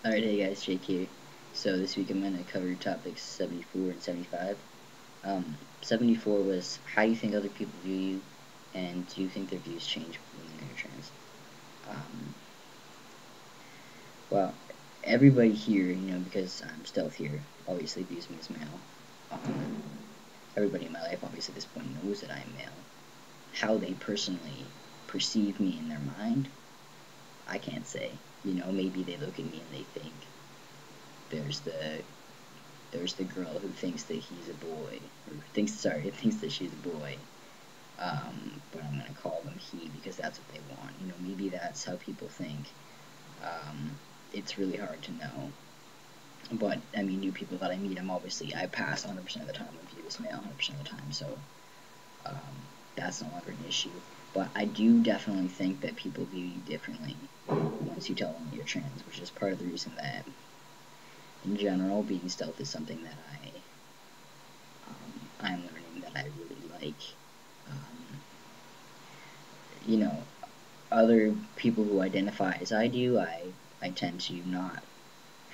Alright, hey guys, Jake here. So this week I'm going to cover topics 74 and 75. 74 was, how do you think other people view you, and do you think their views change when they're trans? Um, well, everybody here, because I'm stealth here, obviously views me as male. Um, Everybody in my life, obviously at this point, knows that I'm male. How they personally perceive me in their mind, I can't say. Maybe they look at me and they think there's the girl who thinks that he's a boy, or thinks that she's a boy. But I'm gonna call them he because that's what they want. Maybe that's how people think. It's really hard to know. But I mean, new people that I meet, I pass 100% of the time with you as male, 100% of the time. So um, that's no longer an issue. But I do definitely think that people view you differently once you tell them you're trans, which is part of the reason that, in general, being stealth is something that I'm learning that I really like. Um, you know, Other people who identify as I do, I tend to not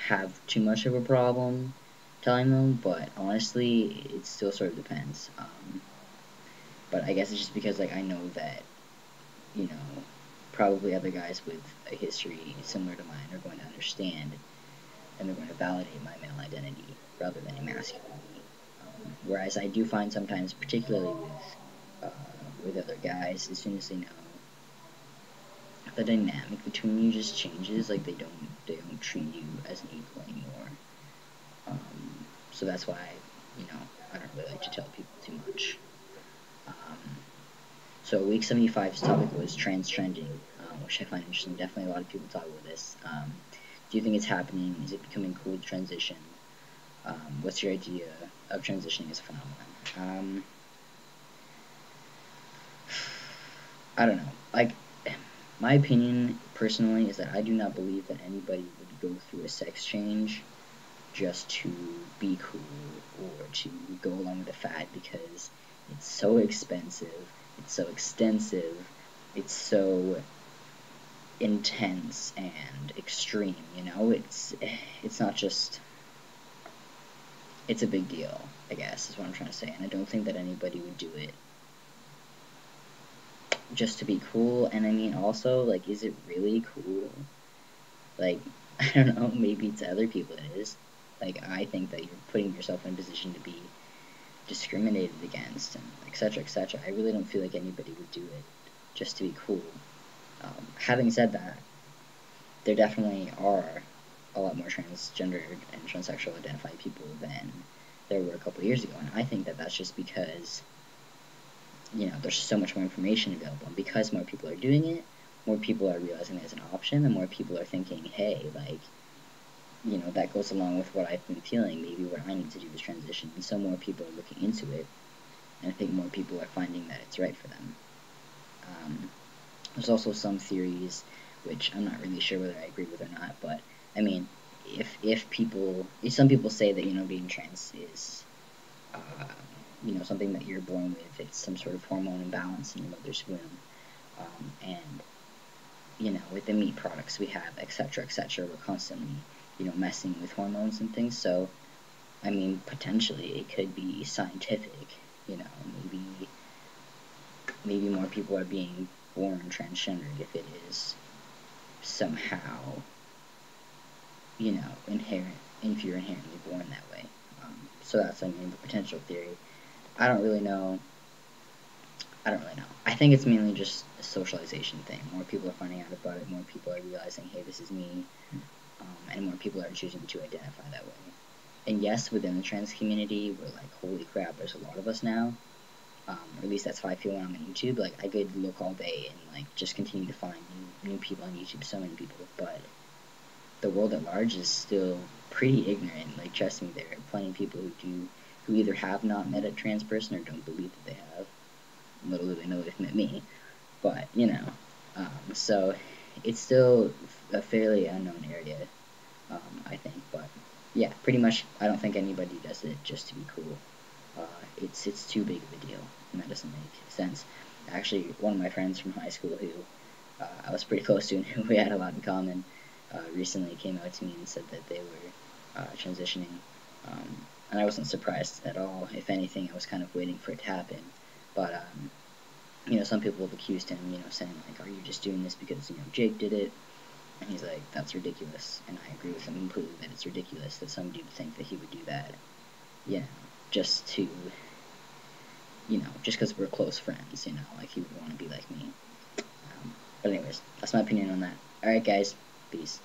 have too much of a problem telling them, but honestly, it still sort of depends. But I guess it's just because like I know that you know probably other guys with a history similar to mine are going to understand and they're going to validate my male identity rather than emasculate me. Whereas I do find sometimes, particularly with other guys, as soon as they know the dynamic between you just changes. Like they don't treat you as an equal anymore. So that's why I don't really like to tell people too much. Um, so week 75's topic was transtrending, which I find interesting. Definitely a lot of people talk about this. Do you think it's happening? Is it becoming cool to transition? What's your idea of transitioning as a phenomenon? I don't know. Like, my opinion personally is that I do not believe that anybody would go through a sex change just to be cool or to go along with the fad because it's so expensive, it's so extensive, it's so intense and extreme. It's not just it's a big deal. I guess is what I'm trying to say, and I don't think that anybody would do it just to be cool. And I mean, also, like, is it really cool? Like, I don't know, maybe to other people it is. Like, I think that you're putting yourself in a position to be discriminated against and etc. etc. I really don't feel like anybody would do it just to be cool. Having said that, there definitely are a lot more transgendered and transsexual identified people than there were a couple of years ago, and I think that that's just because there's so much more information available, and because more people are doing it, more people are realizing there's an option, and more people are thinking, hey, like, that goes along with what I've been feeling. Maybe what I need to do is transition, and so more people are looking into it, and I think more people are finding that it's right for them. Um, there's also some theories, which I'm not really sure whether I agree with or not, but I mean, if some people say that being trans is something that you're born with, it's some sort of hormone imbalance in your mother's womb, and with the meat products we have, etc., etc., we're constantly messing with hormones and things. So I mean, potentially it could be scientific. Maybe more people are being born transgendered if it is somehow inherent, if you're inherently born that way. So that's, I mean, the potential theory. I don't really know. I think it's mainly just a socialization thing. More people are finding out about it. More people are realizing, hey, this is me, and more people are choosing to identify that way. And yes, within the trans community, we're like, holy crap, there's a lot of us now. Or at least that's how I feel when I'm on YouTube. Like, I could look all day and like just continue to find new people on YouTube. So many people, but the world at large is still pretty ignorant. Like, trust me, there are plenty of people who either have not met a trans person or don't believe that they have. Little do they know they've met me. But so it's still a fairly unknown area, I think. But yeah, pretty much, I don't think anybody does it just to be cool. It's too big of a deal, and that doesn't make sense. Actually, one of my friends from high school who I was pretty close to and who we had a lot in common, recently came out to me and said that they were transitioning, and I wasn't surprised at all. If anything, I was kind of waiting for it to happen. But some people have accused him, saying like, "Are you just doing this because Jake did it?" And he's like, "That's ridiculous." And I agree with him completely that it's ridiculous that somebody would think that he would do that, just to, just because we're close friends, like he would want to be like me. But anyways, that's my opinion on that. Alright guys, peace.